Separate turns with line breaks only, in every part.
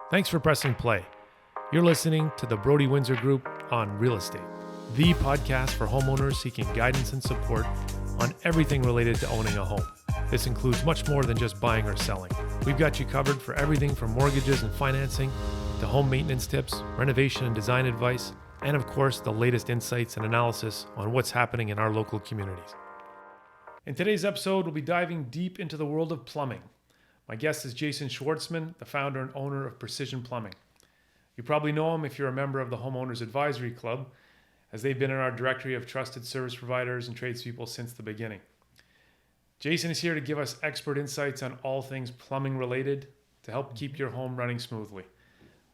Thanks for pressing play. You're listening to the Brody Windsor Group on Real Estate, the podcast for homeowners seeking guidance and support on everything related to owning a home. This includes much more than just buying or selling. We've got you covered for everything from mortgages and financing to home maintenance tips, renovation and design advice, and of course, the latest insights and analysis on what's happening in our local communities. In today's episode, we'll be diving deep into the world of plumbing. My guest is Jason Schwartzman, the founder and owner of Precision Plumbing. You probably know him if you're a member of the Homeowners Advisory Club, as they've been in our directory of trusted service providers and tradespeople since the beginning. Jason is here to give us expert insights on all things plumbing related to help keep your home running smoothly.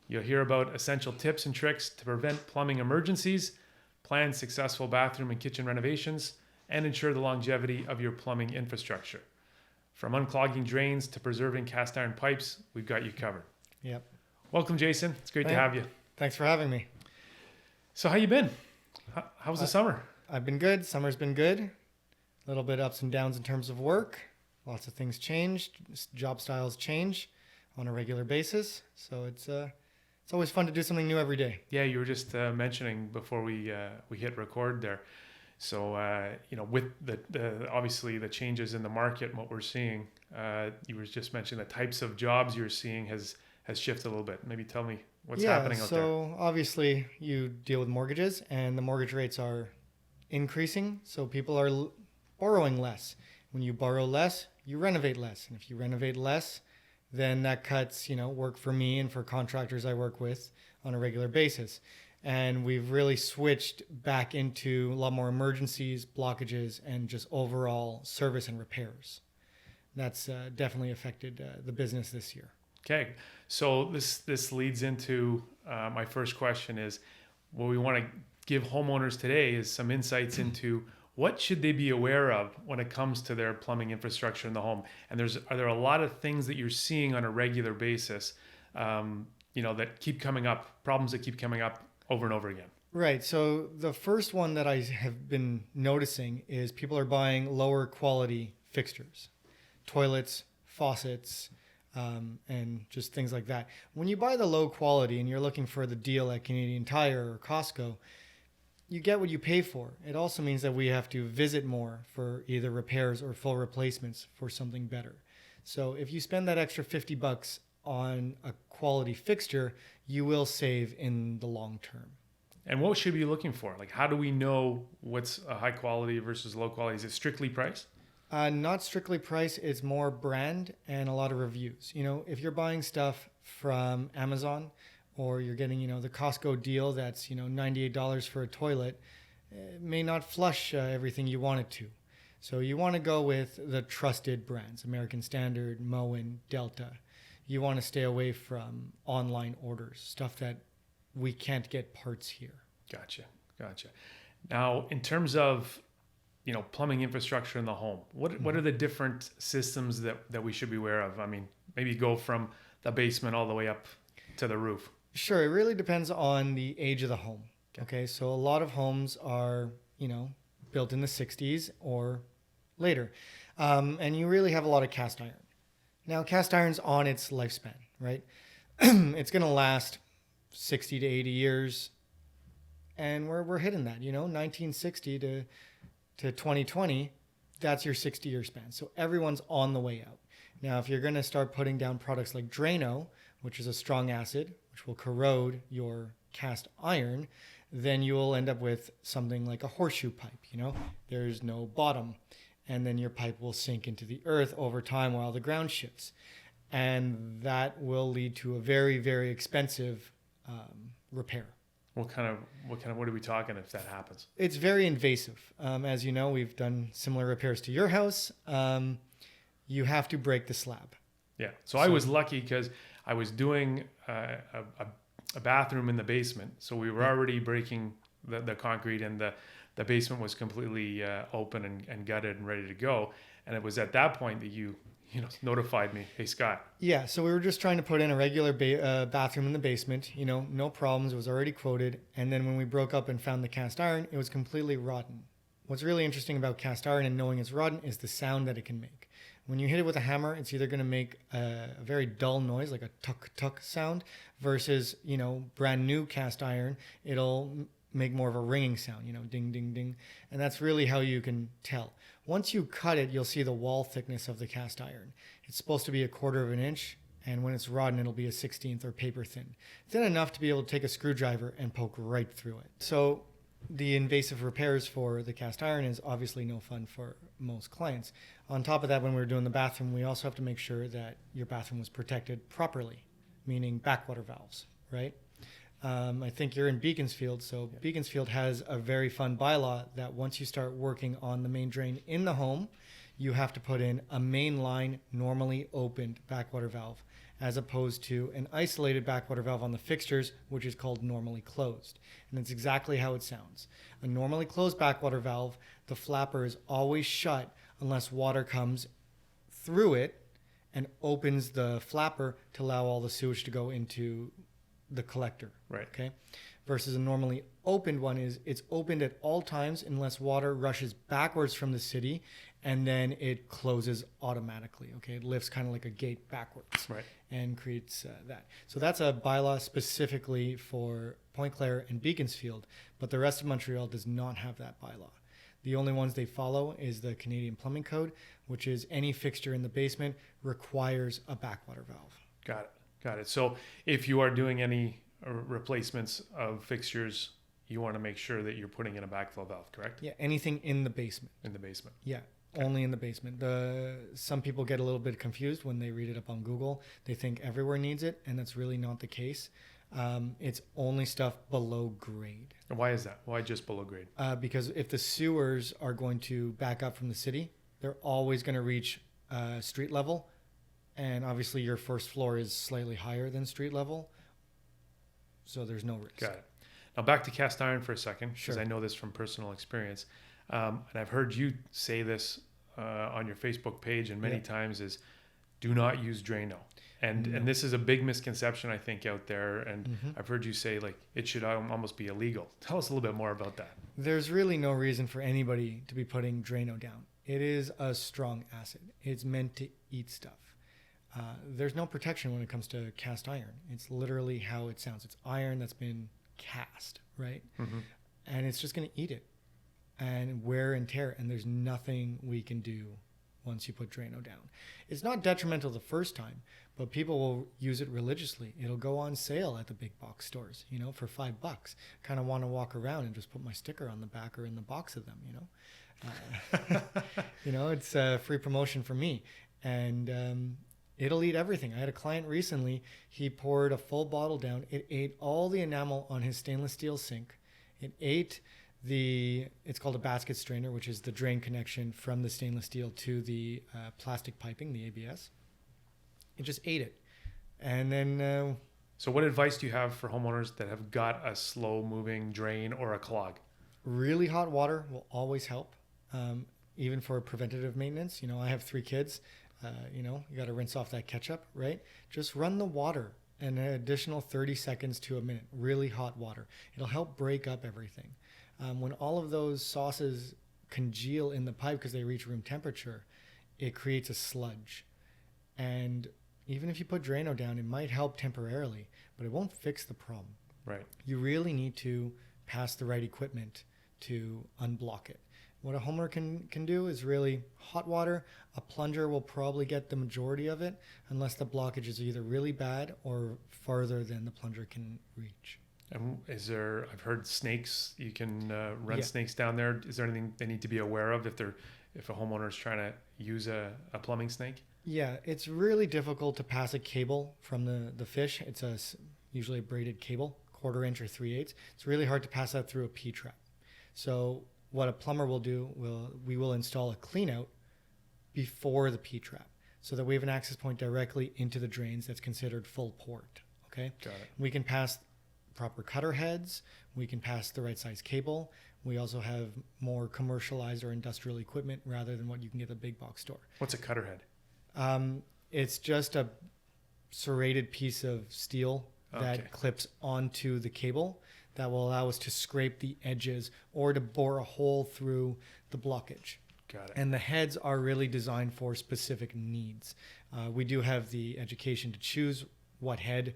You'll hear about essential tips and tricks to prevent plumbing emergencies, plan successful bathroom and kitchen renovations, and ensure the longevity of your plumbing infrastructure. From unclogging drains to preserving cast iron pipes, we've got you covered.
Yep.
Welcome, Jason. It's great to have you.
Thanks for having me.
So how you been? How's the summer?
I've been good. Summer's been good. A little bit ups and downs in terms of work. Lots of things changed. Job styles change on a regular basis. So it's always fun to do something new every day.
Yeah, you were just mentioning before we hit record there. So, with the obviously the changes in the market and what we're seeing, you were just mentioning the types of jobs you're seeing has shifted a little bit. Maybe tell me what's happening out there.
So obviously you deal with mortgages and the mortgage rates are increasing. So people are borrowing less. When you borrow less, you renovate less. And if you renovate less, then that cuts, work for me and for contractors I work with on a regular basis. And we've really switched back into a lot more emergencies, blockages, and just overall service and repairs. That's definitely affected the business this year.
Okay, so this leads into my first question is, what we want to give homeowners today is some insights into what should they be aware of when it comes to their plumbing infrastructure in the home. And are there a lot of things that you're seeing on a regular basis, that keep coming up, problems that keep coming up over and over again?
Right. So the first one that I have been noticing is people are buying lower quality fixtures, toilets, faucets, and just things like that. When you buy the low quality and you're looking for the deal at Canadian Tire or Costco, you get what you pay for. It also means that we have to visit more for either repairs or full replacements for something better. So if you spend that extra $50 on a quality fixture, you will save in the long term.
And what should we be looking for? Like, how do we know what's a high quality versus low quality? Is it strictly price?
Not strictly price. It's more brand and a lot of reviews. If you're buying stuff from Amazon or you're getting, the Costco deal that's, $98 for a toilet, it may not flush everything you want it to. So you want to go with the trusted brands, American Standard, Moen, Delta. You want to stay away from online orders, stuff that we can't get parts here. Gotcha.
Now, in terms of, plumbing infrastructure in the home, what are the different systems that we should be aware of? I mean, maybe go from the basement all the way up to the roof.
Sure. It really depends on the age of the home. Okay. So a lot of homes are, built in the 60s or later. And you really have a lot of cast iron. Now, cast iron's on its lifespan, right? It's going to last 60 to 80 years, and we're hitting that, 1960 to 2020, that's your 60-year span. So everyone's on the way out. Now, if you're going to start putting down products like Drano, which is a strong acid, which will corrode your cast iron, then you will end up with something like a horseshoe pipe, There's no bottom. And then your pipe will sink into the earth over time while the ground shifts. And that will lead to a very, very expensive repair.
What are we talking if that happens?
It's very invasive. As you know, we've done similar repairs to your house. You have to break the slab.
Yeah. So I was lucky because I was doing a bathroom in the basement. So we were already breaking the concrete, and the basement was completely open and gutted and ready to go. And it was at that point that you notified me, hey, Scott.
Yeah, so we were just trying to put in a regular bathroom in the basement, no problems. It was already quoted. And then when we broke up and found the cast iron, it was completely rotten. What's really interesting about cast iron and knowing it's rotten is the sound that it can make. When you hit it with a hammer, it's either going to make a very dull noise, like a tuck tuck sound, versus, brand new cast iron, it'll make more of a ringing sound, ding ding ding. And that's really how you can tell. Once you cut it, you'll see the wall thickness of the cast iron. It's supposed to be 1/4 of an inch, and when it's rotten, it'll be a 1/16 or paper thin. Thin enough to be able to take a screwdriver and poke right through it. So the invasive repairs for the cast iron is obviously no fun for most clients. On top of that, when we were doing the bathroom, we also have to make sure that your bathroom was protected properly, meaning backwater valves, right? I think you're in Beaconsfield, so yeah. Beaconsfield has a very fun bylaw that once you start working on the main drain in the home, you have to put in a main line normally opened backwater valve, as opposed to an isolated backwater valve on the fixtures, which is called normally closed. And it's exactly how it sounds. A normally closed backwater valve, the flapper is always shut unless water comes through it and opens the flapper to allow all the sewage to go into the collector.
Right.
Okay. Versus a normally opened one is it's opened at all times unless water rushes backwards from the city, and then it closes automatically. Okay. It lifts kind of like a gate backwards.
Right.
And creates that. So that's a bylaw specifically for Point Claire and Beaconsfield, but the rest of Montreal does not have that bylaw. The only ones they follow is the Canadian Plumbing Code, which is any fixture in the basement requires a backwater valve.
Got it. So if you are doing any replacements of fixtures, you want to make sure that you're putting in a backflow valve, correct?
Yeah, anything in the basement.
In the basement.
Yeah, okay. Only in the basement. Some people get a little bit confused when they read it up on Google. They think everywhere needs it, and that's really not the case. It's only stuff below grade.
And why is that? Why just below grade?
Because if the sewers are going to back up from the city, they're always going to reach street level. And obviously your first floor is slightly higher than street level. So there's no risk.
Got it. Now back to cast iron for a second, because
Sure.
I know this from personal experience. And I've heard you say this on your Facebook page and many times is do not use Drano. And this is a big misconception, I think, out there. And I've heard you say like it should almost be illegal. Tell us a little bit more about that.
There's really no reason for anybody to be putting Drano down. It is a strong acid. It's meant to eat stuff. There's no protection when it comes to cast iron. It's literally how it sounds. It's iron that's been cast, right? Mm-hmm. And it's just going to eat it and wear and tear. And there's nothing we can do once you put Drano down. It's not detrimental the first time, but people will use it religiously. It'll go on sale at the big box stores, for $5. Kind of want to walk around and just put my sticker on the back or in the box of them, It's a free promotion for me. And it'll eat everything. I had a client recently, he poured a full bottle down. It ate all the enamel on his stainless steel sink. It ate it's called a basket strainer, which is the drain connection from the stainless steel to the plastic piping, the ABS. It just ate it. And then...
So what advice do you have for homeowners that have got a slow moving drain or a clog?
Really hot water will always help, even for preventative maintenance. I have 3 kids. You got to rinse off that ketchup, right? Just run the water an additional 30 seconds to a minute, really hot water. It'll help break up everything. When all of those sauces congeal in the pipe because they reach room temperature, it creates a sludge. And even if you put Drano down, it might help temporarily, but it won't fix the problem.
Right.
You really need to pass the right equipment to unblock it. What a homeowner can do is really hot water. A plunger will probably get the majority of it unless the blockage is either really bad or farther than the plunger can reach.
And I've heard snakes, you can run snakes down there. Is there anything they need to be aware of if a homeowner is trying to use a plumbing snake?
Yeah, it's really difficult to pass a cable from the fish. It's usually a braided cable, 1/4 inch or 3/8. It's really hard to pass that through a P-trap. So what a plumber will do, we will install a clean out before the P-trap so that we have an access point directly into the drains that's considered full port. Okay.
Got it.
We can pass proper cutter heads. We can pass the right size cable. We also have more commercialized or industrial equipment rather than what you can get at the big box store.
What's a cutter head?
It's just a serrated piece of steel that clips onto the cable that will allow us to scrape the edges or to bore a hole through the blockage.
Got it.
And the heads are really designed for specific needs. We do have the education to choose what head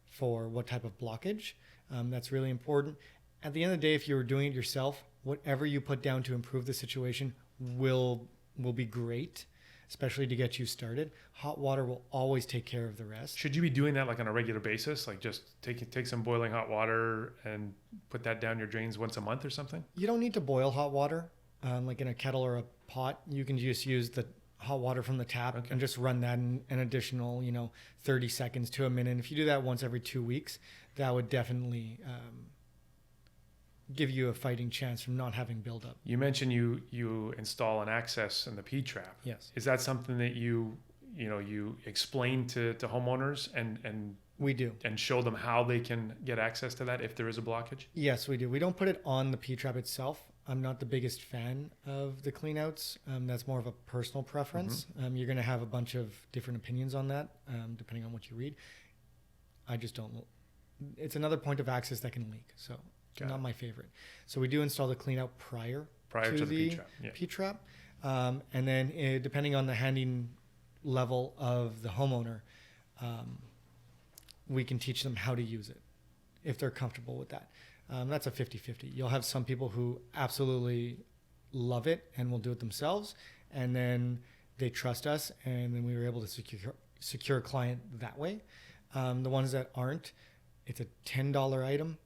for what type of blockage. That's really important. At the end of the day, if you're doing it yourself, whatever you put down to improve the situation will be great, especially to get you started. Hot water will always take care of the rest.
Should you be doing that like on a regular basis? Like just take some boiling hot water and put that down your drains once a month or something?
You don't need to boil hot water, like in a kettle or a pot. You can just use the hot water from the tap and just run that in an additional, 30 seconds to a minute. If you do that once every 2 weeks, that would definitely give you a fighting chance from not having buildup.
You mentioned you install an access in the P-trap.
Yes.
Is that something that you explain to homeowners and
We do.
and show them how they can get access to that if there is a blockage?
Yes, we do. We don't put it on the P-trap itself. I'm not the biggest fan of the cleanouts. That's more of a personal preference. You're going to have a bunch of different opinions on that, depending on what you read. I just don't. It's another point of access that can leak, so not my favorite. So we do install the cleanout prior to the
P-trap. Yeah.
P-trap, and then depending on the handing level of the homeowner, we can teach them how to use it if they're comfortable with that. That's a 50-50. You'll have some people who absolutely love it and will do it themselves, and then they trust us, and then we were able to secure a client that way. The ones that aren't, it's a $10 item.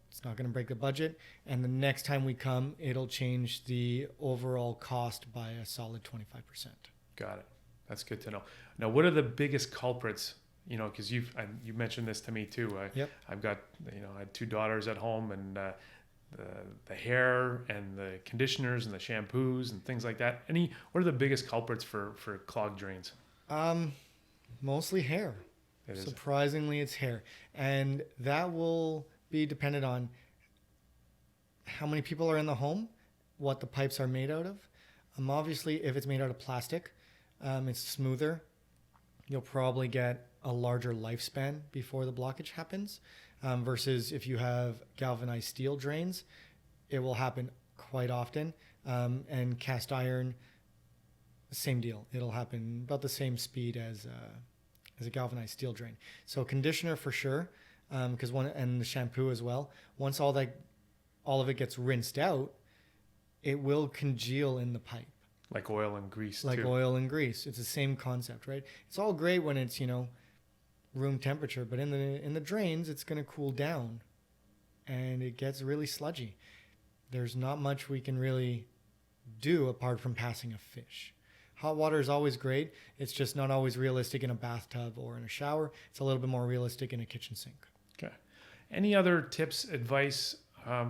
It's not going to break the budget, and the next time we come, it'll change the overall cost by a solid 25%.
Got it. That's good to know. Now, what are the biggest culprits? Because you mentioned this to me too.
Yep.
I've got I had 2 daughters at home, and the hair and the conditioners and the shampoos and things like that. What are the biggest culprits for clogged drains?
Mostly hair. Surprisingly, it's hair, and that will be dependent on how many people are in the home, what the pipes are made out of. Obviously, if it's made out of plastic, it's smoother. You'll probably get a larger lifespan before the blockage happens, versus if you have galvanized steel drains, it will happen quite often. And cast iron, same deal. It'll happen about the same speed as a galvanized steel drain. So conditioner for sure, and the shampoo as well. Once all of it gets rinsed out, it will congeal in the pipe.
Like oil and grease.
Like
too.
oil and grease. It's the same concept, right? It's all great when it's, room temperature, but in the drains, it's going to cool down and it gets really sludgy. There's not much we can really do apart from passing a fish. Hot water is always great. It's just not always realistic in a bathtub or in a shower. It's a little bit more realistic in a kitchen sink.
Okay. Any other tips, advice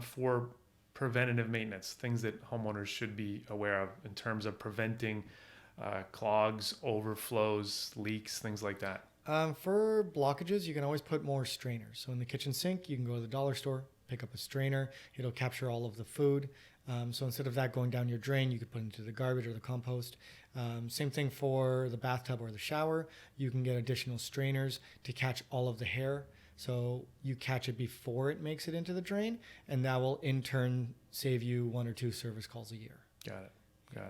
for preventative maintenance, things that homeowners should be aware of in terms of preventing clogs, overflows, leaks, things like that?
For blockages, you can always put more strainers. So in the kitchen sink, you can go to the dollar store, pick up a strainer. It'll capture all of the food. So instead of that going down your drain, you could put it into the garbage or the compost. Same thing for the bathtub or the shower. You can get additional strainers to catch all of the hair. So you catch it before it makes it into the drain, and that will in turn save you 1 or 2 service calls a year.
Got it.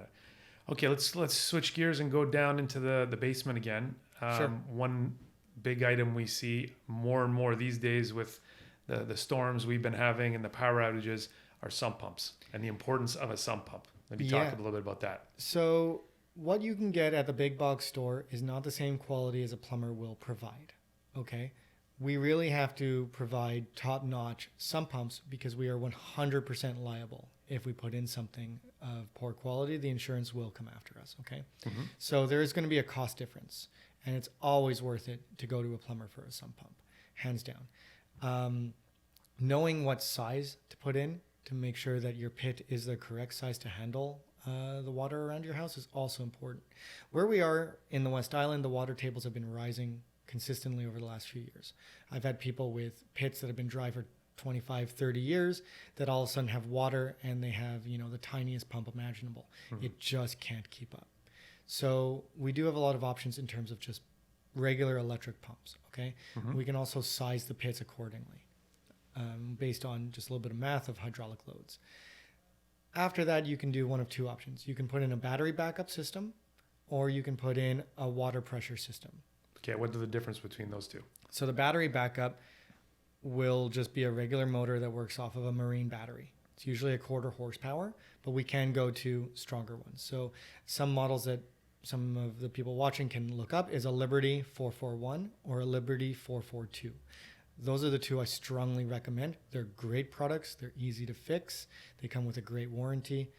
Okay, let's switch gears and go down into the basement again.
Sure.
One big item we see more and more these days with the storms we've been having and the power outages are sump pumps and the importance of a sump pump. Maybe talk a little bit about that.
So what you can get at the big box store is not the same quality as a plumber will provide. Okay. We really have to provide top-notch sump pumps because we are 100% liable. If we put in something of poor quality, the insurance will come after us, okay? Mm-hmm. So there is going to be a cost difference, and it's always worth it to go to a plumber for a sump pump, hands down. Knowing what size to put in to make sure that your pit is the correct size to handle the water around your house is also important. Where we are in the West Island, the water tables have been rising consistently over the last few years. I've had people with pits that have been dry for 25, 30 years that all of a sudden have water and they have, the tiniest pump imaginable. Mm-hmm. It just can't keep up. So we do have a lot of options in terms of just regular electric pumps, okay? Mm-hmm. We can also size the pits accordingly based on just a little bit of math of hydraulic loads. After that, you can do one of two options. You can put in a battery backup system, or you can put in a water pressure system.
Okay, what is the difference between those two?
So the battery backup will just be a regular motor that works off of a marine battery. It's usually a 1/4 horsepower, but we can go to stronger ones. So some models that some of the people watching can look up is a Liberty 441 or a Liberty 442. Those are the two I strongly recommend. They're great products. They're easy to fix. They come with a great warranty.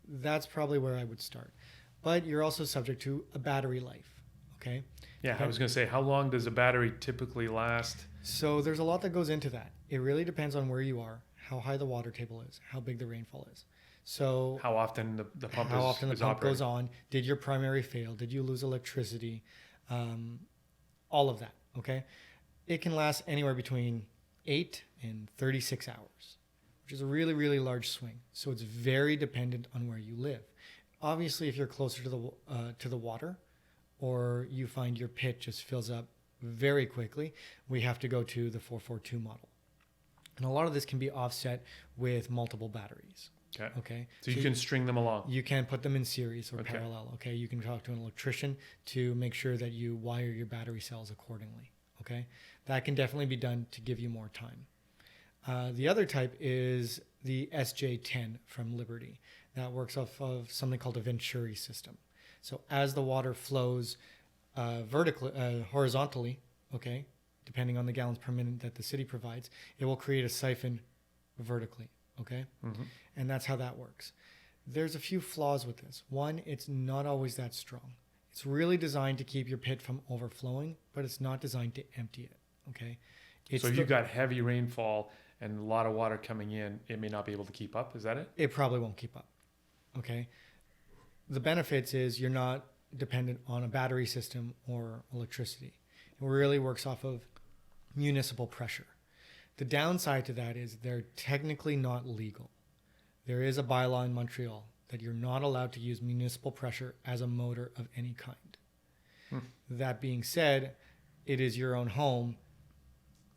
That's probably where I would start. But you're also subject to a battery life, okay?
Yeah, I was going to say, how long does a battery typically last?
So there's a lot that goes into that. It really depends on where you are, how high the water table is, how big the rainfall is. So
how often the pump
how often the pump
operating?
goes on, did your primary fail, did you lose electricity, all of that, okay? It can last anywhere between 8 and 36 hours, which is a really, really large swing. So it's very dependent on where you live. Obviously, if you're closer to the water, or you find your pit just fills up very quickly, we have to go to the 442 model. And a lot of this can be offset with multiple batteries. Okay.
So you can string them along.
You can put them in series or parallel. Okay. You can talk to an electrician to make sure that you wire your battery cells accordingly. Okay. That can definitely be done to give you more time. The other type is the SJ10 from Liberty. That works off of something called a Venturi system. So as the water flows horizontally, okay, depending on the gallons per minute that the city provides, it will create a siphon vertically, okay? Mm-hmm. And that's how that works. There's a few flaws with this. One, it's not always that strong. It's really designed to keep your pit from overflowing, but it's not designed to empty it, okay?
So if you've got heavy rainfall and a lot of water coming in, it may not be able to keep up. Is that it?
It probably won't keep up, okay? The benefits is you're not dependent on a battery system or electricity. It really works off of municipal pressure. The downside to that is they're technically not legal. There is a bylaw in Montreal that you're not allowed to use municipal pressure as a motor of any kind. That being said, it is your own home.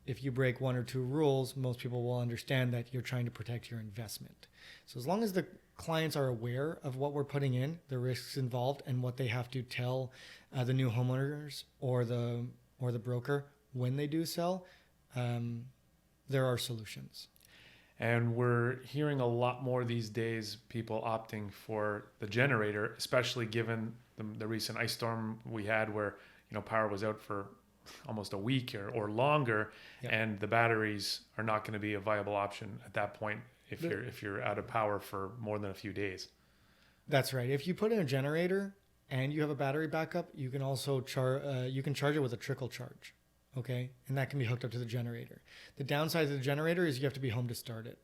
If you break one or two rules, most people will understand that you're trying to protect your investment. So as long as the clients are aware of what we're putting in, the risks involved, and what they have to tell the new homeowners or the broker when they do sell, there are solutions.
And we're hearing a lot more these days, people opting for the generator, especially given the recent ice storm we had where, power was out for almost a week or longer, and the batteries are not going to be a viable option at that point if you're out of power for more than a few days.
That's right. If you put in a generator and you have a battery backup, you can also charge it with a trickle charge. Okay, and that can be hooked up to the generator. The downside of the generator is you have to be home to start it.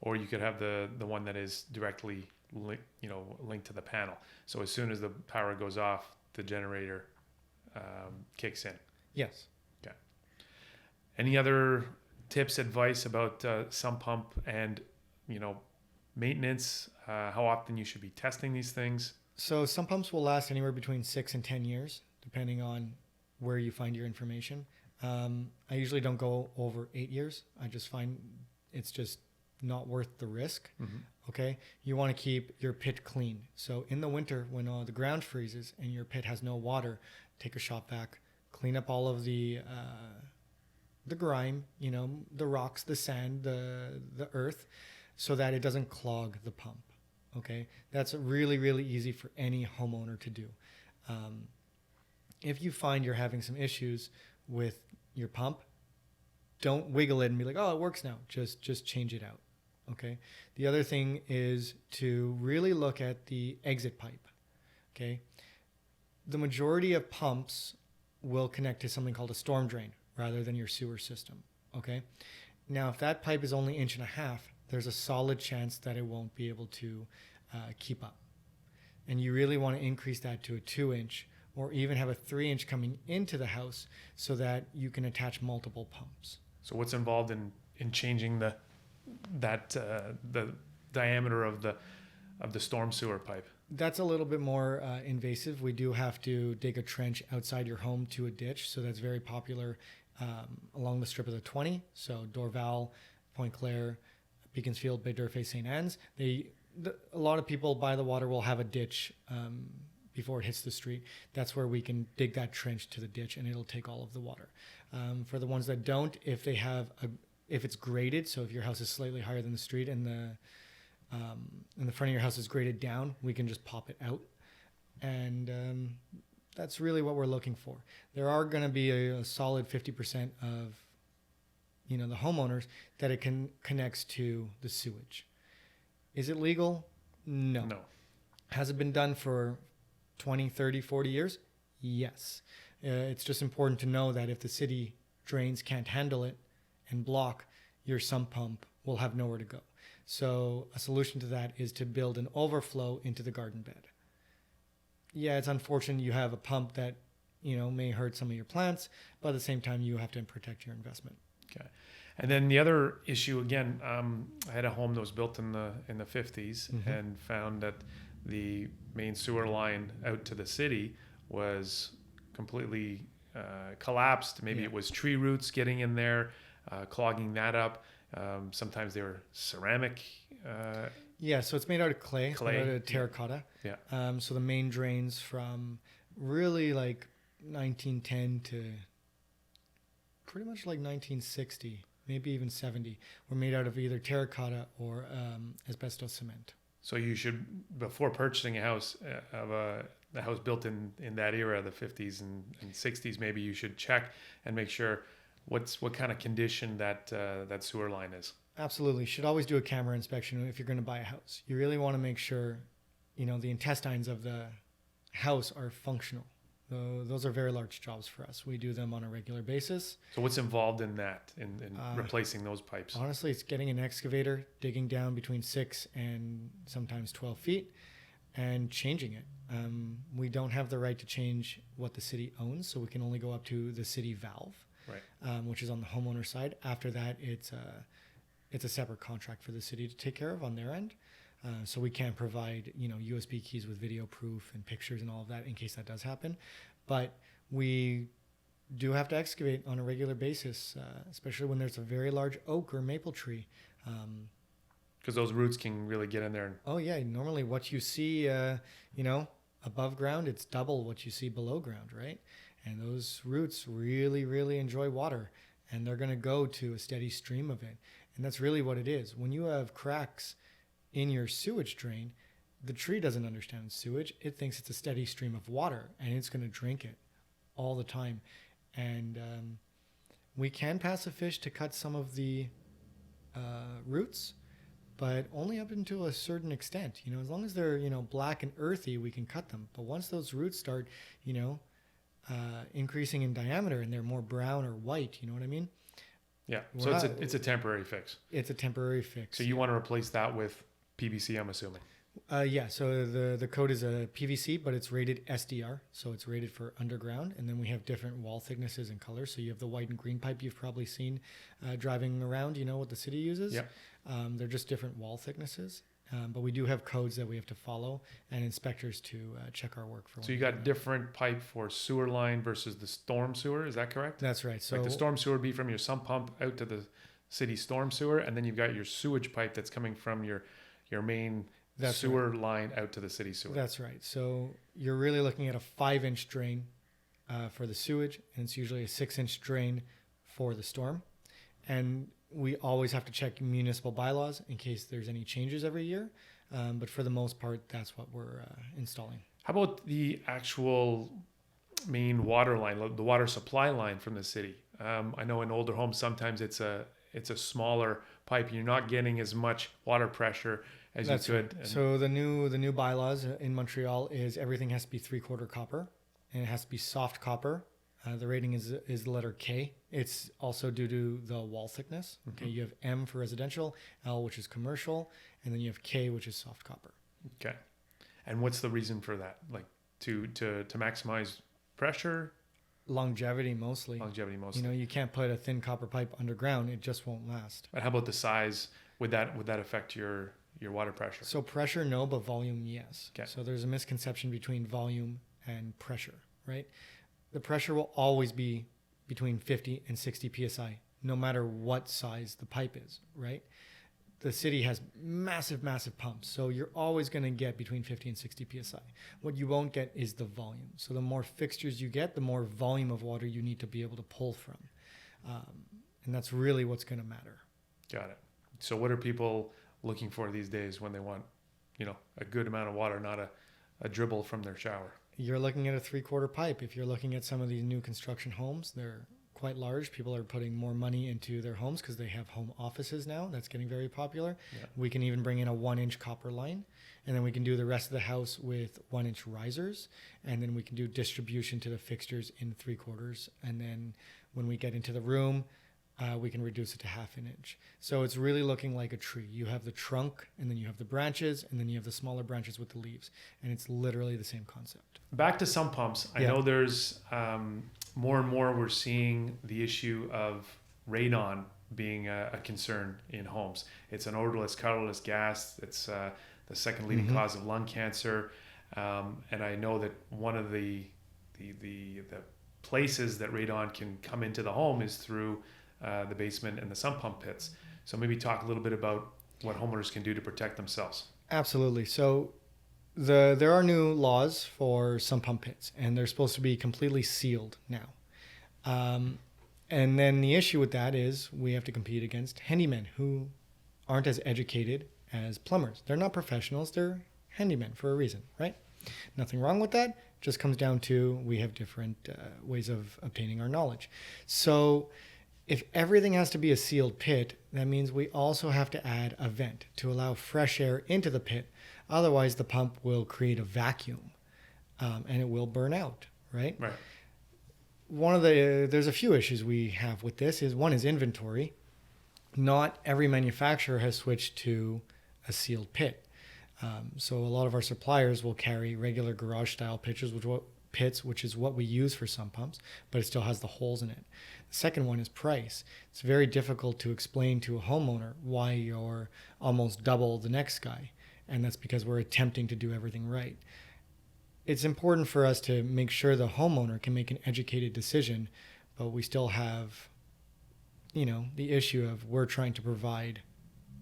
Or you could have the one that is directly linked to the panel. So as soon as the power goes off, the generator kicks in.
Yes.
Okay. Any other tips, advice about sump pump and maintenance? How often you should be testing these things?
So sump pumps will last anywhere between 6 and 10 years, depending on where you find your information. I usually don't go over 8 years. I just find it's just not worth the risk. Mm-hmm. Okay. You want to keep your pit clean. So in the winter, when the ground freezes and your pit has no water, take a shop vac, clean up all of the grime, the rocks, the sand, the earth, so that it doesn't clog the pump. Okay. That's really, really easy for any homeowner to do. If you find you're having some issues with your pump, don't wiggle it and be like, oh, it works now. Just change it out. Okay. The other thing is to really look at the exit pipe. Okay. The majority of pumps will connect to something called a storm drain rather than your sewer system. Okay. Now, if that pipe is only 1.5 inches, there's a solid chance that it won't be able to keep up. And you really want to increase that to a 2-inch, or even have a 3-inch coming into the house so that you can attach multiple pumps.
So what's involved in changing the diameter of the storm sewer pipe?
That's a little bit more invasive. We do have to dig a trench outside your home to a ditch. So that's very popular along the strip of the 20. So Dorval, Point Claire, Beaconsfield, Bay D'Urfé, St. Anne's. A lot of people by the water will have a ditch before it hits the street. That's where we can dig that trench to the ditch, and it'll take all of the water. For the ones that don't, if it's graded, so if your house is slightly higher than the street and the front of your house is graded down, we can just pop it out. And that's really what we're looking for. There are going to be a solid 50% of the homeowners that it connects to the sewage. Is it legal? No. Has it been done for 20, 30, 40 years? Yes. It's just important to know that if the city drains can't handle it and block, your sump pump will have nowhere to go. So a solution to that is to build an overflow into the garden bed. Yeah, it's unfortunate you have a pump that may hurt some of your plants, but at the same time you have to protect your investment.
Okay. And then the other issue, again, I had a home that was built in the 50s and found that the main sewer line out to the city was completely collapsed. Maybe it was tree roots getting in there, clogging that up. Sometimes they were ceramic.
So it's made out of clay. It's made out of terracotta.
Yeah.
So the main drains from really like 1910 to pretty much like 1960, maybe even 70, were made out of either terracotta or asbestos cement. So
you should, before purchasing a house, the house built in that era, the 50s and 60s, maybe you should check and make sure what kind of condition that sewer line is.
Absolutely. You should always do a camera inspection if you're going to buy a house. You really want to make sure, the intestines of the house are functional. Those are very large jobs for us. We do them on a regular basis.
So what's involved in that, in replacing those pipes?
Honestly, it's getting an excavator, digging down between 6 and sometimes 12 feet, and changing it. We don't have the right to change what the city owns, so we can only go up to the city valve,
right?
Which is on the homeowner side. After that, it's a separate contract for the city to take care of on their end. So we can provide, USB keys with video proof and pictures and all of that in case that does happen. But we do have to excavate on a regular basis, especially when there's a very large oak or maple tree.
Because those roots can really get in there.
Oh, yeah. Normally what you see, above ground, it's double what you see below ground, right? And those roots really, really enjoy water. And they're going to go to a steady stream of it. And that's really what it is. When you have cracks in your sewage drain, the tree doesn't understand sewage. It thinks it's a steady stream of water, and it's going to drink it all the time. And we can pass a fish to cut some of the roots, but only up until a certain extent. As long as they're black and earthy, we can cut them. But once those roots start increasing in diameter and they're more brown or white, you know what I mean?
Yeah. So it's a temporary fix.
It's a temporary fix.
So you want to replace that with PVC, I'm assuming.
Yeah. So the code is a PVC, but it's rated SDR, so it's rated for underground. And then we have different wall thicknesses and colors. So you have the white and green pipe you've probably seen driving around. What the city uses.
Yeah.
They're just different wall thicknesses. But we do have codes that we have to follow and inspectors to check our work for.
So you got different pipe for sewer line versus the storm sewer. Is that correct?
That's right. So
like the storm sewer would be from your sump pump out to the city storm sewer, and then you've got your sewage pipe that's coming from your main sewer line out to the city sewer.
That's right. So you're really looking at a 5-inch drain for the sewage, and it's usually a 6-inch drain for the storm. And we always have to check municipal bylaws in case there's any changes every year. But for the most part, that's what we're installing.
How about the actual main water line, the water supply line from the city? I know in older homes, sometimes it's a smaller pipe. You're not getting as much water pressure as you could.
Right. So the new bylaws in Montreal is everything has to be 3/4 copper, and it has to be soft copper. The rating is the letter K. It's also due to the wall thickness. Okay, you have M for residential, L which is commercial, and then you have K which is soft copper.
Okay, and what's the reason for that? Like to maximize pressure?
Longevity mostly. You can't put a thin copper pipe underground; it just won't last.
And how about the size? Would that affect your water pressure?
So pressure, no, but volume, yes.
Okay.
So there's a misconception between volume and pressure, right? The pressure will always be between 50 and 60 psi, no matter what size the pipe is, right? the city has massive pumps, so you're always going to get between 50 and 60 psi. What you won't get is the volume. So the more fixtures you get, the more volume of water you need to be able to pull from, and that's really what's going to matter.
Got it. So what are people looking for these days when they want, a good amount of water, not a dribble from their shower?
You're looking at a 3/4 pipe. If you're looking at some of these new construction homes, they're quite large. People are putting more money into their homes because they have home offices now. That's getting very popular. Yeah. We can even bring in a 1-inch copper line, and then we can do the rest of the house with 1-inch risers, and then we can do distribution to the fixtures in 3/4. And then when we get into the room, we can reduce it to 1/2 inch. So it's really looking like a tree. You have the trunk, and then you have the branches, and then you have the smaller branches with the leaves. And it's literally the same concept.
Back to sump pumps. I know there's more and more we're seeing the issue of radon being a concern in homes. It's an odorless, colorless gas. It's the second leading cause of lung cancer. And I know that one of the places that radon can come into the home is through the basement and the sump pump pits. So maybe talk a little bit about what homeowners can do to protect themselves.
Absolutely. So there are new laws for sump pump pits, and they're supposed to be completely sealed now. And then the issue with that is we have to compete against handymen who aren't as educated as plumbers. They're not professionals. They're handymen for a reason, right? Nothing wrong with that. Just comes down to we have different ways of obtaining our knowledge. So if everything has to be a sealed pit, that means we also have to add a vent to allow fresh air into the pit. Otherwise, the pump will create a vacuum, and it will burn out, right?
Right.
There's a few issues we have with this. One is inventory. Not every manufacturer has switched to a sealed pit. So a lot of our suppliers will carry regular garage-style pits, which is what we use for sump pumps, but it still has the holes in it. The second one is price. It's very difficult to explain to a homeowner why you're almost double the next guy, and that's because we're attempting to do everything right. It's important for us to make sure the homeowner can make an educated decision, but we still have, the issue of we're trying to provide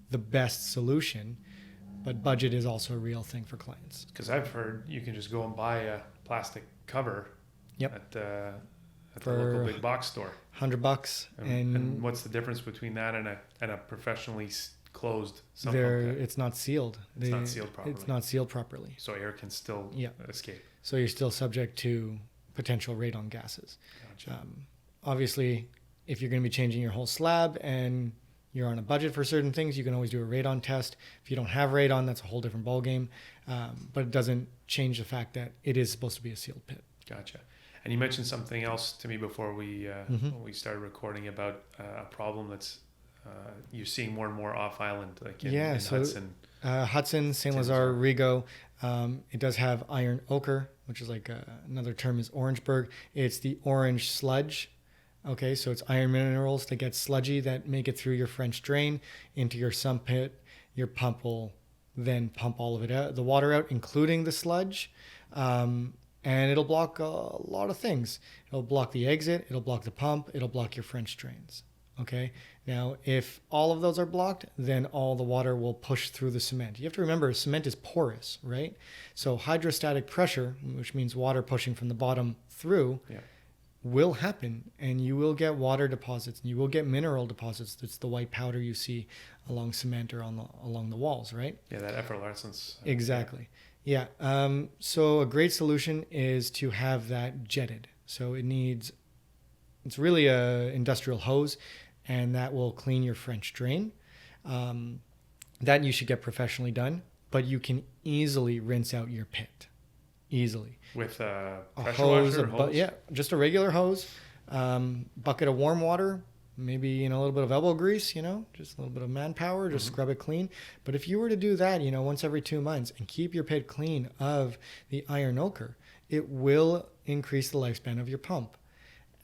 the best solution, but budget is also a real thing for clients.
Because I've heard you can just go and buy a plastic cover at the local big box store.
$100.
And what's the difference between that and a professionally closed sump pump pit?
It's not sealed.
It's not sealed properly.
It's not sealed properly.
So air can still escape.
So you're still subject to potential radon gases.
Gotcha.
Obviously, if you're going to be changing your whole slab and you're on a budget for certain things, you can always do a radon test. If you don't have radon, that's a whole different ballgame. But it doesn't change the fact that it is supposed to be a sealed pit.
Gotcha. And you mentioned something else to me before we started recording about a problem that's you're seeing more and more off island, like in Hudson.
Hudson, St. Lazare, Rigaud. It does have iron ochre, which is like another term is Orangeburg. It's the orange sludge. Okay, so it's iron minerals that get sludgy that make it through your French drain into your sump pit. Your pump will then pump all of it out, the water out, including the sludge. And it'll block a lot of things. It'll block the exit, it'll block the pump, it'll block your French drains. Okay, now if all of those are blocked, then all the water will push through the cement. You have to remember cement is porous, right? So hydrostatic pressure, which means water pushing from the bottom through, will happen, and you will get water deposits and you will get mineral deposits. That's the white powder you see along cement or along the walls, right?
Yeah, that effervescence.
Exactly. Yeah. So a great solution is to have that jetted. So it's really a industrial hose, and that will clean your French drain. That you should get professionally done, but you can easily rinse out your pit. Easily.
With a hose?
Just a regular hose, bucket of warm water, maybe a little bit of elbow grease, just a little bit of manpower, just scrub it clean. But if you were to do that, once every 2 months and keep your pit clean of the iron ochre, it will increase the lifespan of your pump.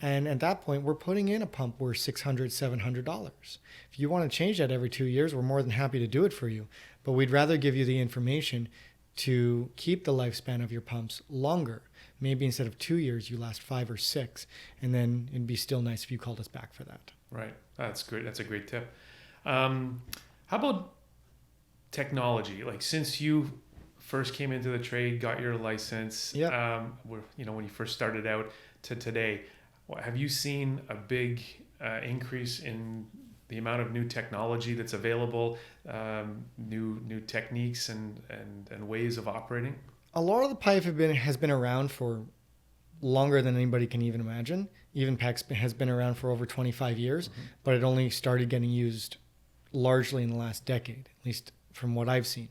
And at that point, we're putting in a pump worth $600, $700. If you want to change that every 2 years, we're more than happy to do it for you. But we'd rather give you the information to keep the lifespan of your pumps longer. Maybe instead of 2 years, you last 5 or 6. And then it'd be still nice if you called us back for that.
Right. That's great. That's a great tip. How about technology, like since you first came into the trade, got your license, when you first started out to today, have you seen a big increase in the amount of new technology that's available, new techniques and ways of operating?
A lot of the pipe has been around for longer than anybody can even imagine. Even PEX has been around for over 25 years, but it only started getting used largely in the last decade, at least from what I've seen.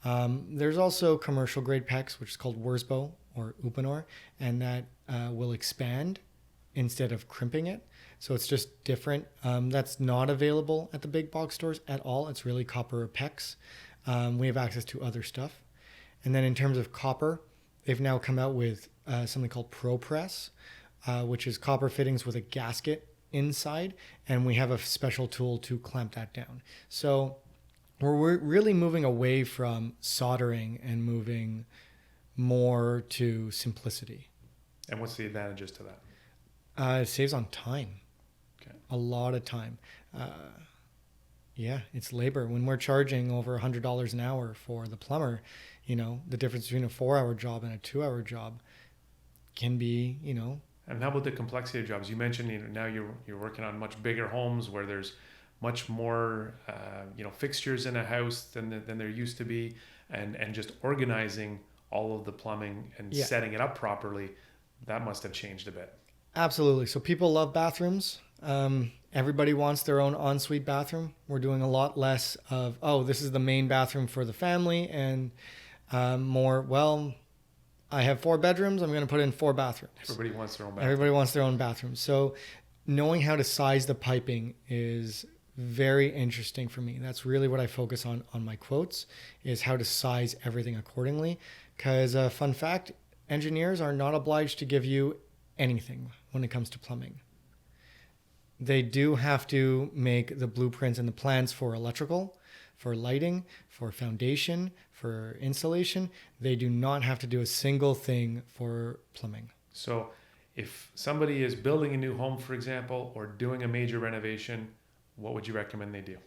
There's also commercial grade PEX, which is called Wurzbo or Uponor, and that will expand instead of crimping it. So it's just different. That's not available at the big box stores at all. It's really copper or PEX. We have access to other stuff. And then in terms of copper, they've now come out with something called ProPress, which is copper fittings with a gasket inside. And we have a special tool to clamp that down. So we're really moving away from soldering and moving more to simplicity.
And what's the advantages to that?
It saves on time.
Okay.
A lot of time. It's labor. When we're charging over $100 an hour for the plumber, the difference between a 4-hour job and a 2-hour job can be,
And how about the complexity of jobs? You mentioned now you're working on much bigger homes where there's much more fixtures in a house than there used to be, and just organizing all of the plumbing and setting it up properly, that must have changed a bit.
Absolutely. So people love bathrooms. Everybody wants their own ensuite bathroom. We're doing a lot less of, this is the main bathroom for the family, and more, I have 4 bedrooms, I'm going to put in 4 bathrooms.
Everybody wants their own bathroom.
Everybody wants their own bathroom. So knowing how to size the piping is very interesting for me. That's really what I focus on my quotes, is how to size everything accordingly. Because fun fact, engineers are not obliged to give you anything when it comes to plumbing. They do have to make the blueprints and the plans for electrical, for lighting, for foundation, for insulation. They do not have to do a single thing for plumbing.
So if somebody is building a new home, for example, or doing a major renovation, what would you recommend they do?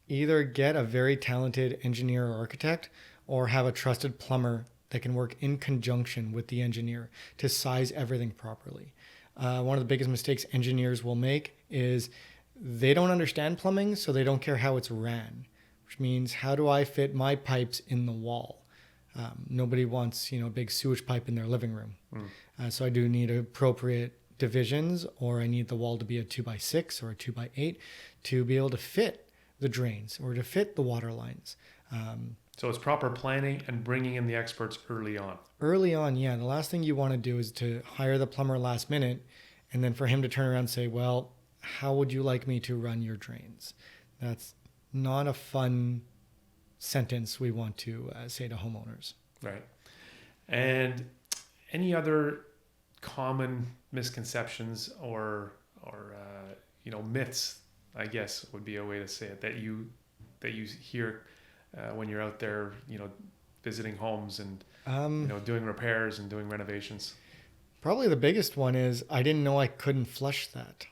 Either get a very talented engineer or architect, or have a trusted plumber that can work in conjunction with the engineer to size everything properly. One of the biggest mistakes engineers will make is they don't understand plumbing, so they don't care how it's ran, which means, how do I fit my pipes in the wall? Nobody wants, a big sewage pipe in their living room. So I do need appropriate divisions, or I need the wall to be a 2x6 or a 2x8 to be able to fit the drains or to fit the water lines.
So it's proper planning and bringing in the experts early on.
Early on, yeah. The last thing you want to do is to hire the plumber last minute and then for him to turn around and say, well, how would you like me to run your drains? That's not a fun sentence we want to say to homeowners.
Right. And any other common misconceptions or myths, I guess would be a way to say it, that you hear when you're out there, visiting homes and doing repairs and doing renovations?
Probably the biggest one is, I didn't know I couldn't flush that.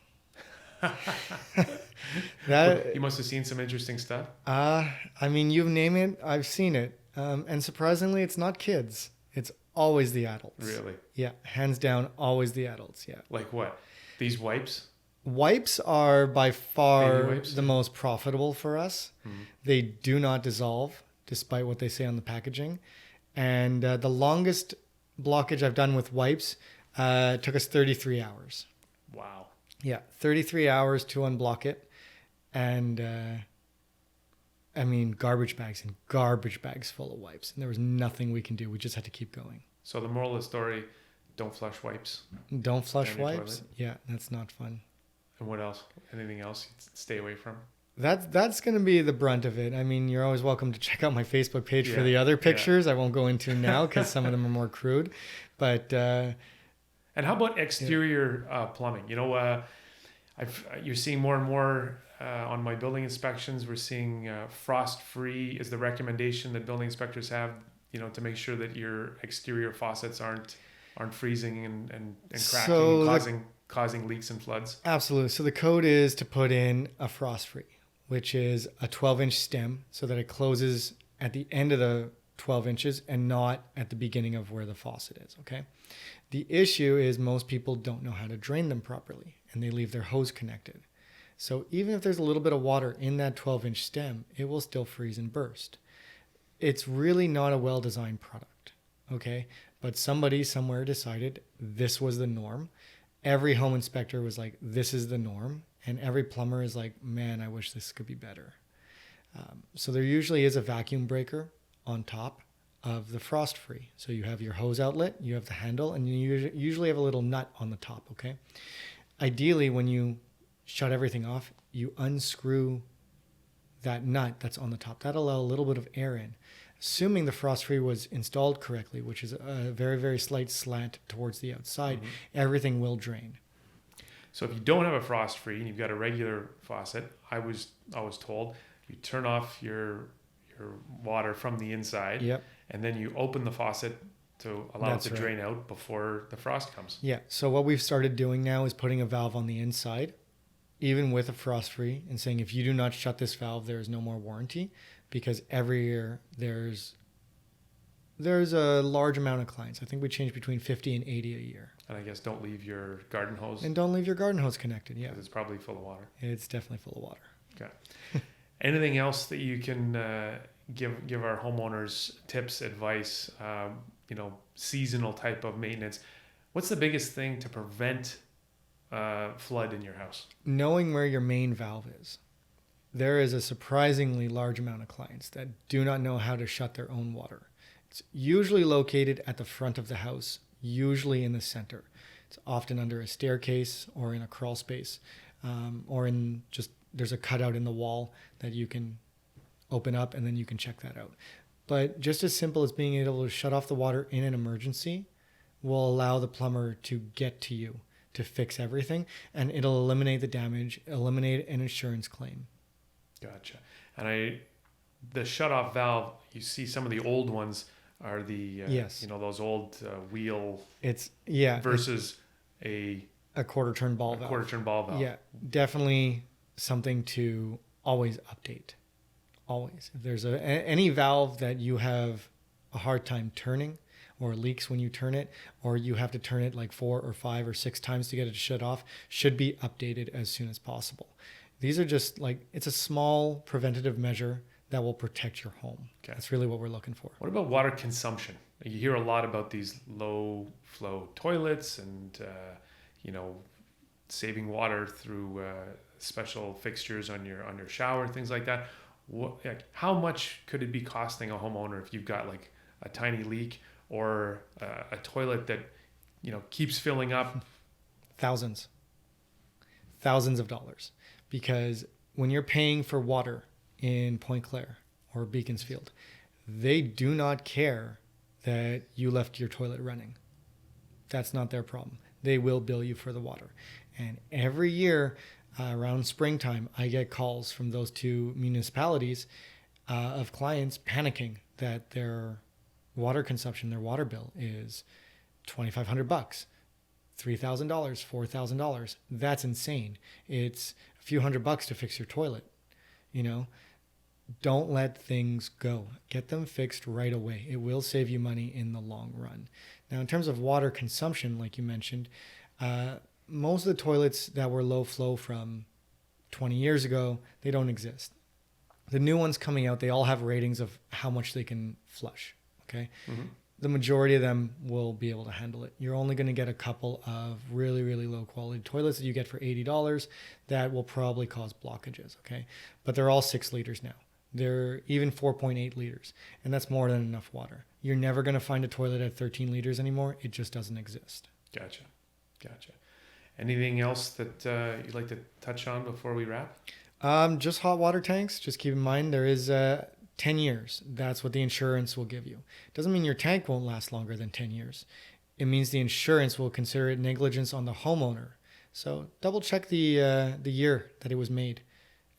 You must have seen some interesting stuff.
You name it, I've seen it. And surprisingly, it's not kids. It's always the adults.
Really?
Yeah, hands down, always the adults. Yeah.
Like what? These wipes?
Wipes are by far
wipes,
the most profitable for us. Mm-hmm. They do not dissolve, despite what they say on the packaging. And the longest blockage I've done with wipes took us 33 hours.
Wow.
Yeah, 33 hours to unblock it. And garbage bags and garbage bags full of wipes. And there was nothing we can do. We just had to keep going. So
the moral of the story, don't flush wipes.
Don't flush wipes? Yeah, that's not fun.
And what else? Anything else you'd stay away from?
That's going to be the brunt of it. You're always welcome to check out my Facebook page for the other pictures. I won't go into now because some of them are more crude. But
and how about exterior plumbing? You're seeing more and more on my building inspections. We're seeing frost-free is the recommendation that building inspectors have. To make sure that your exterior faucets aren't freezing and cracking and causing leaks and floods.
Absolutely. So the code is to put in a frost-free. which is a 12-inch stem so that it closes at the end of the 12 inches and not at the beginning of where the faucet is, okay? The issue is most people don't know how to drain them properly and they leave their hose connected. So even if there's a little bit of water in that 12-inch stem, it will still freeze and burst. It's really not a well-designed product, okay? But somebody somewhere decided this was the norm. Every home inspector was like, this is the norm. And every plumber is like, man, I wish this could be better. So there usually is a vacuum breaker on top of the frost free. So you have your hose outlet, you have the handle, and you usually have a little nut on the top, okay? Ideally, when you shut everything off, you unscrew that nut that's on the top. That'll allow a little bit of air in. Assuming the frost free was installed correctly, which is a very, very slight slant towards the outside, everything will drain.
So if you don't have a frost free and you've got a regular faucet, I was told you turn off your water from the inside,
Yep.
and then you open the faucet to allow it to drain out before the frost comes.
Yeah. So what we've started doing now is putting a valve on the inside, even with a frost free, and saying if you do not shut this valve, there is no more warranty, because every year there's a large amount of clients. I think we change between 50 and 80 a year.
And I guess don't leave your garden hose.
And don't leave your garden hose connected. Yeah.
It's probably full of water.
It's definitely full of water.
Okay. Anything else that you can give our homeowners tips, advice, seasonal type of maintenance? What's the biggest thing to prevent flood in your house?
Knowing where your main valve is. There is a surprisingly large amount of clients that do not know how to shut their own water. It's usually located at the front of the house, usually in the center. It's often under a staircase or in a crawl space, or in just there's a cutout in the wall that you can open up and then you can check that out. But just as simple as being able to shut off the water in an emergency will allow the plumber to get to you to fix everything, and it'll eliminate the damage, eliminate an insurance claim.
Gotcha. And the shut-off valve, you see some of the old ones are the those old wheel. Versus a
quarter-turn ball valve.
Quarter-turn ball valve.
Yeah, definitely something to always update. Always. If there's any valve that you have a hard time turning, or leaks when you turn it, or you have to turn it like 4 or 5 or 6 times to get it to shut off, should be updated as soon as possible. These are just it's a small preventative measure that will protect your home. Okay. That's really what we're looking for.
What about water consumption? You hear a lot about these low flow toilets and, saving water through special fixtures on your shower and things like that. How much could it be costing a homeowner if you've got like a tiny leak or a toilet that, keeps filling up?
Thousands of dollars. Because when you're paying for water in Point Claire or Beaconsfield, they do not care that you left your toilet running. That's not their problem. They will bill you for the water. And every year around springtime, I get calls from those two municipalities of clients panicking that their water consumption, their water bill is $2,500, $3,000, $4,000. That's insane. It's a few $100 to fix your toilet. Don't let things go. Get them fixed right away. It will save you money in the long run. Now, in terms of water consumption, like you mentioned, most of the toilets that were low flow from 20 years ago, they don't exist. The new ones coming out, they all have ratings of how much they can flush. Okay. Mm-hmm. The majority of them will be able to handle it. You're only going to get a couple of really, really low quality toilets that you get for $80 that will probably cause blockages. Okay. But they're all 6 liters now. They're even 4.8 liters. And that's more than enough water. You're never going to find a toilet at 13 liters anymore. It just doesn't exist.
Gotcha. Anything else that you'd like to touch on before we wrap?
Just hot water tanks. Just keep in mind there is 10 years. That's what the insurance will give you. Doesn't mean your tank won't last longer than 10 years. It means the insurance will consider it negligence on the homeowner. So double check the year that it was made.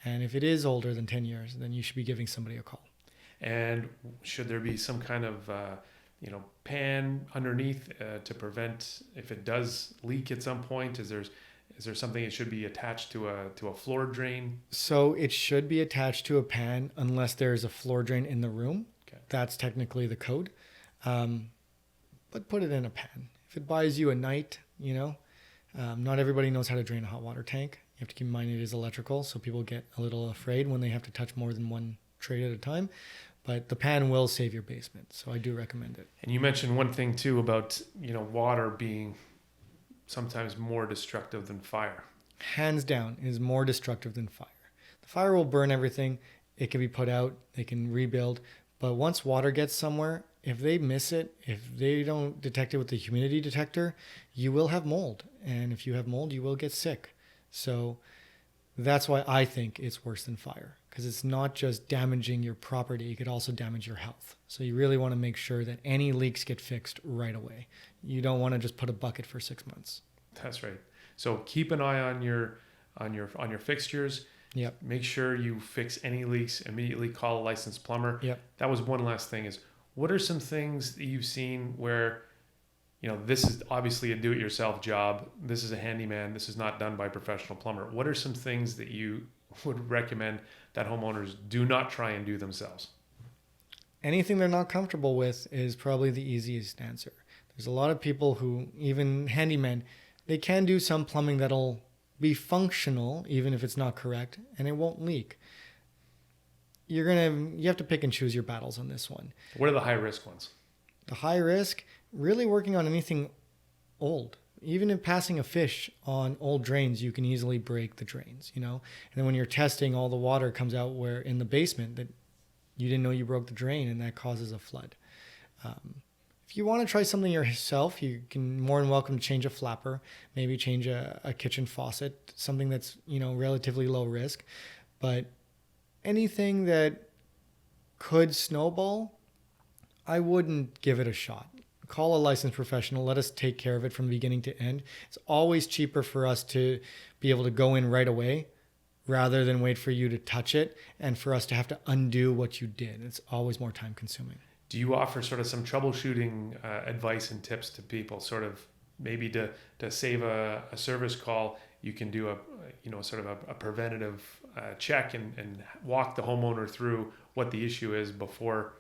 And if it is older than 10 years, then you should be giving somebody a call.
And should there be some kind of pan underneath to prevent if it does leak at some point? Is there Is there something that should be attached to a floor drain?
So it should be attached to a pan unless there's a floor drain in the room.
Okay.
That's technically the code. But put it in a pan. If it buys you a night, not everybody knows how to drain a hot water tank. You have to keep in mind it is electrical, so people get a little afraid when they have to touch more than one tray at a time. But the pan will save your basement, so I do recommend it.
And you mentioned one thing too about, water being sometimes more destructive than fire.
Hands down, it is more destructive than fire. The fire will burn everything. It can be put out. They can rebuild. But once water gets somewhere, if they miss it, if they don't detect it with the humidity detector, you will have mold. And if you have mold, you will get sick. So that's why I think it's worse than fire, because it's not just damaging your property, it could also damage your health. So you really want to make sure that any leaks get fixed right away. You don't want to just put a bucket for 6 months.
That's right. So keep an eye on your fixtures.
Yep.
Make sure you fix any leaks. Immediately call a licensed plumber.
Yep.
That was one last thing is, what are some things that you've seen where, this is obviously a do-it-yourself job. This is a handyman. This is not done by a professional plumber. What are some things that you would recommend that homeowners do not try and do themselves?
Anything they're not comfortable with is probably the easiest answer. There's a lot of people who, even handymen, they can do some plumbing that'll be functional, even if it's not correct, and it won't leak. You have to pick and choose your battles on this one.
What are the high risk ones?
The high risk, really working on anything old. Even in passing a fish on old drains, you can easily break the drains, And then when you're testing, all the water comes out where in the basement that you didn't know you broke the drain, and that causes a flood. If you want to try something yourself, you can more than welcome to change a flapper, maybe change a kitchen faucet, something that's, relatively low risk. But anything that could snowball, I wouldn't give it a shot. Call a licensed professional. Let us take care of it from beginning to end. It's always cheaper for us to be able to go in right away rather than wait for you to touch it and for us to have to undo what you did. It's always more time consuming.
Do you offer sort of some troubleshooting advice and tips to people, sort of maybe to save a service call? You can do a preventative check and walk the homeowner through what the issue is before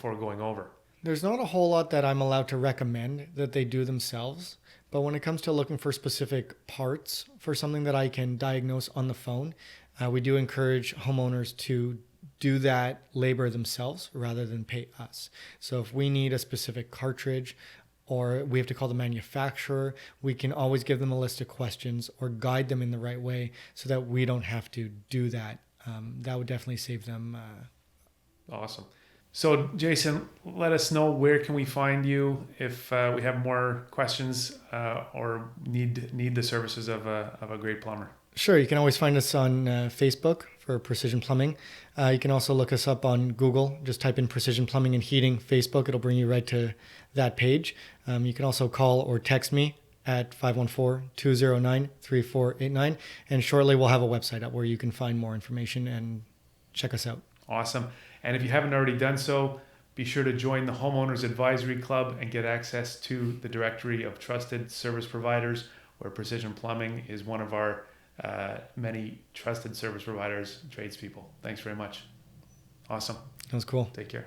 going over.
There's not a whole lot that I'm allowed to recommend that they do themselves, but when it comes to looking for specific parts for something that I can diagnose on the phone, we do encourage homeowners to do that labor themselves rather than pay us. So if we need a specific cartridge or we have to call the manufacturer, we can always give them a list of questions or guide them in the right way so that we don't have to do that. That would definitely save them.
Awesome. So Jason, let us know, where can we find you if we have more questions or need the services of a great plumber?
Sure. You can always find us on Facebook for Precision Plumbing. You can also look us up on Google. Just type in Precision Plumbing and Heating Facebook. It'll bring you right to that page. You can also call or text me at 514-209-3489. And shortly we'll have a website up where you can find more information and check us out.
Awesome. And if you haven't already done so, be sure to join the Homeowners Advisory Club and get access to the directory of trusted service providers, where Precision Plumbing is one of our many trusted service providers, tradespeople. Thanks very much. Awesome.
That was cool.
Take care.